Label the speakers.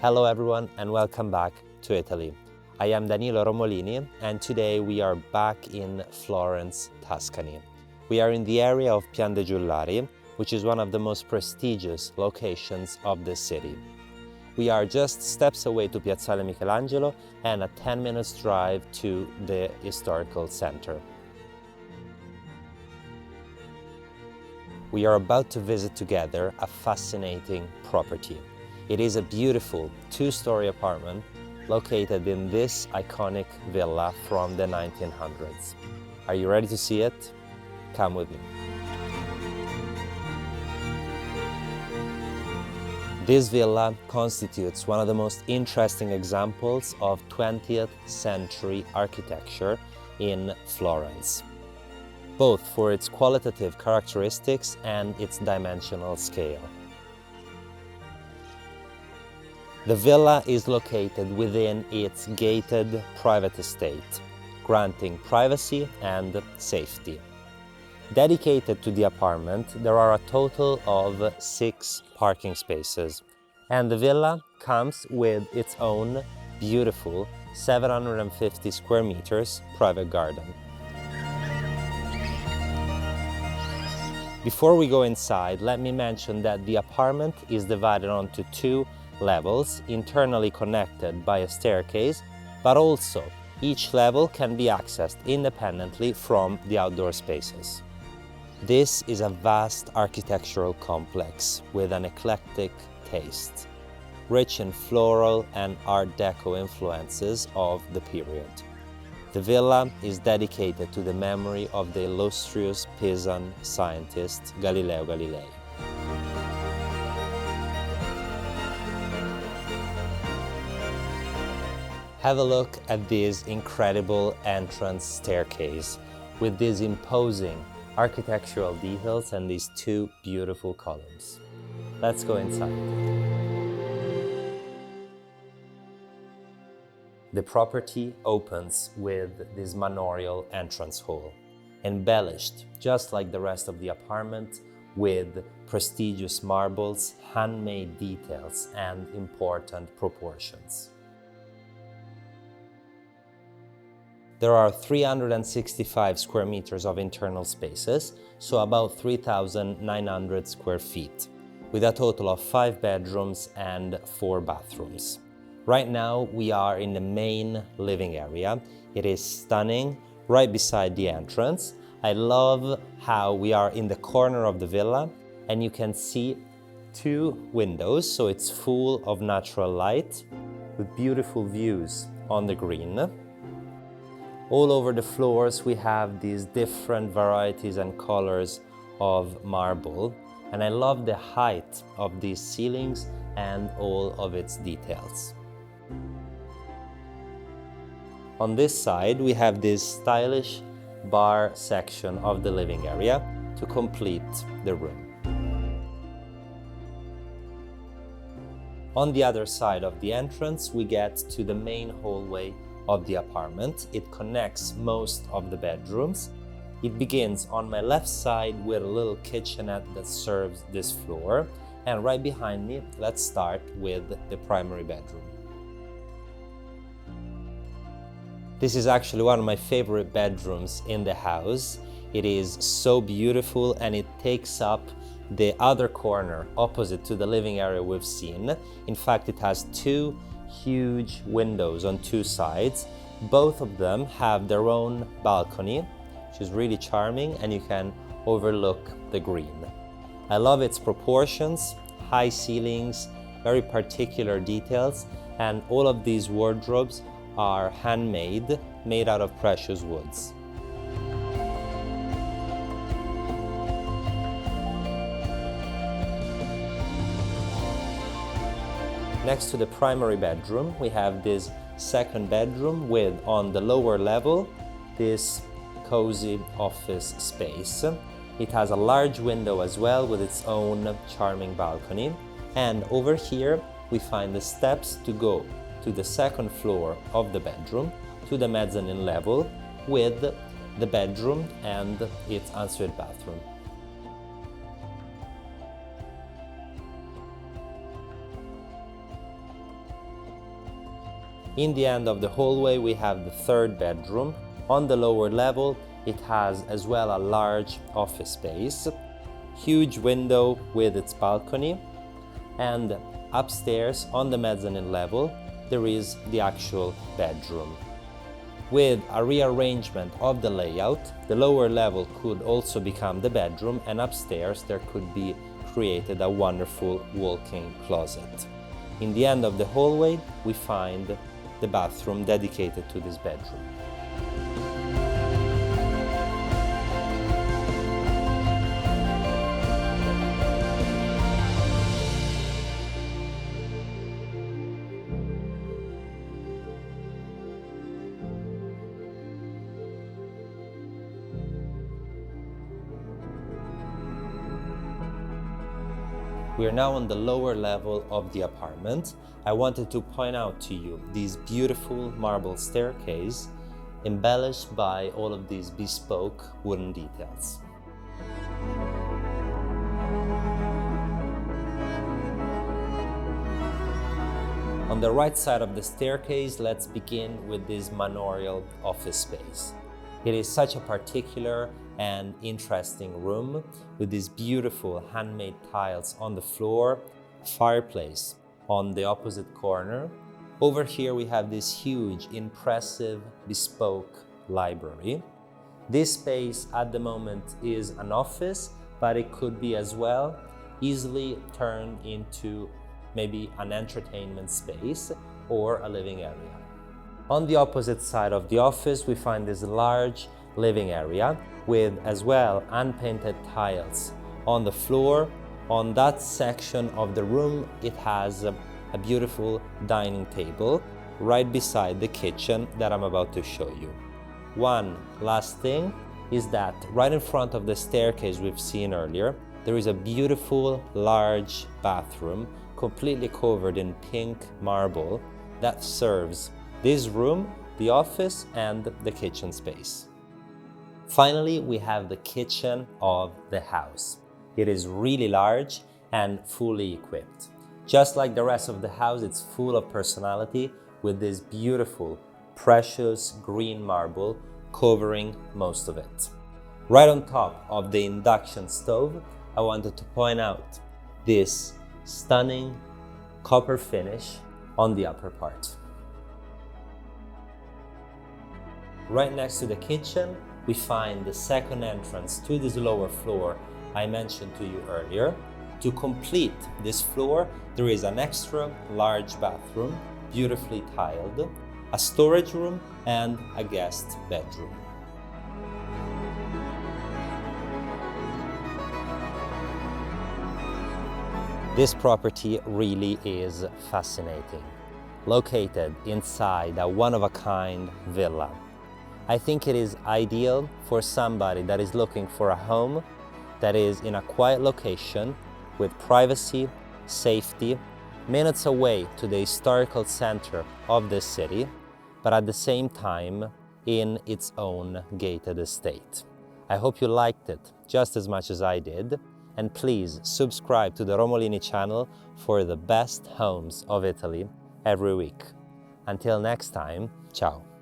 Speaker 1: Hello everyone and welcome back to Italy. I am Danilo Romolini and today we are back in Florence, Tuscany. We are in the area of Pian Dei Giullari, which is one of the most prestigious locations of the city. We are just steps away to Piazzale Michelangelo and a 10 minutes drive to the historical center. We are about to visit together a fascinating property. It is a beautiful two-story apartment located in this iconic villa from the 1900s. Are you ready to see it? Come with me. This villa constitutes one of the most interesting examples of 20th century architecture in Florence, both for its qualitative characteristics and its dimensional scale. The villa is located within its gated private estate, granting privacy and safety. Dedicated to the apartment, there are a total of 6 parking spaces, and the villa comes with its own beautiful 750 square meters private garden. Before we go inside, let me mention that the apartment is divided onto 2 levels, internally connected by a staircase, but also each level can be accessed independently from the outdoor spaces. This is a vast architectural complex with an eclectic taste, rich in floral and Art Deco influences of the period. The villa is dedicated to the memory of the illustrious Pisan scientist Galileo Galilei. Have a look at this incredible entrance staircase with these imposing architectural details and these 2 beautiful columns. Let's go inside. The property opens with this manorial entrance hall, embellished just like the rest of the apartment with prestigious marbles, handmade details, and important proportions. There are 365 square meters of internal spaces, so about 3,900 square feet, with a total of 5 bedrooms and 4 bathrooms. Right now, we are in the main living area. It is stunning, right beside the entrance. I love how we are in the corner of the villa, and you can see 2 windows, so it's full of natural light, with beautiful views on the green. All over the floors we have these different varieties and colors of marble, and I love the height of these ceilings and all of its details. On this side we have this stylish bar section of the living area to complete the room. On the other side of the entrance we get to the main hallway of the apartment. It connects most of the bedrooms. It begins on my left side with a little kitchenette that serves this floor, and right behind me, let's start with the primary bedroom. This is actually one of my favorite bedrooms in the house. It is so beautiful and it takes up the other corner opposite to the living area we've seen. In fact, it has 2 huge windows on 2 sides. Both of them have their own balcony, which is really charming, and you can overlook the green. I love its proportions, high ceilings, very particular details, and all of these wardrobes are handmade, made out of precious woods. Next to the primary bedroom, we have this second bedroom with, on the lower level, this cozy office space. It has a large window as well with its own charming balcony. And over here, we find the steps to go to the second floor of the bedroom, to the mezzanine level, with the bedroom and its ensuite bathroom. In the end of the hallway we have the third bedroom. On the lower level it has as well a large office space, huge window with its balcony, and upstairs on the mezzanine level there is the actual bedroom. With a rearrangement of the layout, the lower level could also become the bedroom, and upstairs there could be created a wonderful walk-in closet. In the end of the hallway we find the bathroom dedicated to this bedroom. We are now on the lower level of the apartment. I wanted to point out to you this beautiful marble staircase embellished by all of these bespoke wooden details. On the right side of the staircase, let's begin with this manorial office space. It is such a particular and interesting room with these beautiful handmade tiles on the floor, fireplace on the opposite corner. Over here we have this huge, impressive, bespoke library. This space at the moment is an office, but it could be as well easily turned into maybe an entertainment space or a living area. On the opposite side of the office we find this large living area with as well unpainted tiles on the floor. On that section of the room it has a beautiful dining table right beside the kitchen that I'm about to show you. One last thing is that right in front of the staircase we've seen earlier there is a beautiful large bathroom completely covered in pink marble that serves this room, the office, and the kitchen space. Finally, we have the kitchen of the house. It is really large and fully equipped. Just like the rest of the house, it's full of personality with this beautiful, precious green marble covering most of it. Right on top of the induction stove, I wanted to point out this stunning copper finish on the upper part. Right next to the kitchen, we find the second entrance to this lower floor I mentioned to you earlier. To complete this floor, there is an extra large bathroom, beautifully tiled, a storage room, and a guest bedroom. This property really is fascinating. Located inside a one-of-a-kind villa, I think it is ideal for somebody that is looking for a home that is in a quiet location with privacy, safety, minutes away to the historical center of the city, but at the same time in its own gated estate. I hope you liked it just as much as I did, and please subscribe to the Romolini channel for the best homes of Italy every week. Until next time, ciao.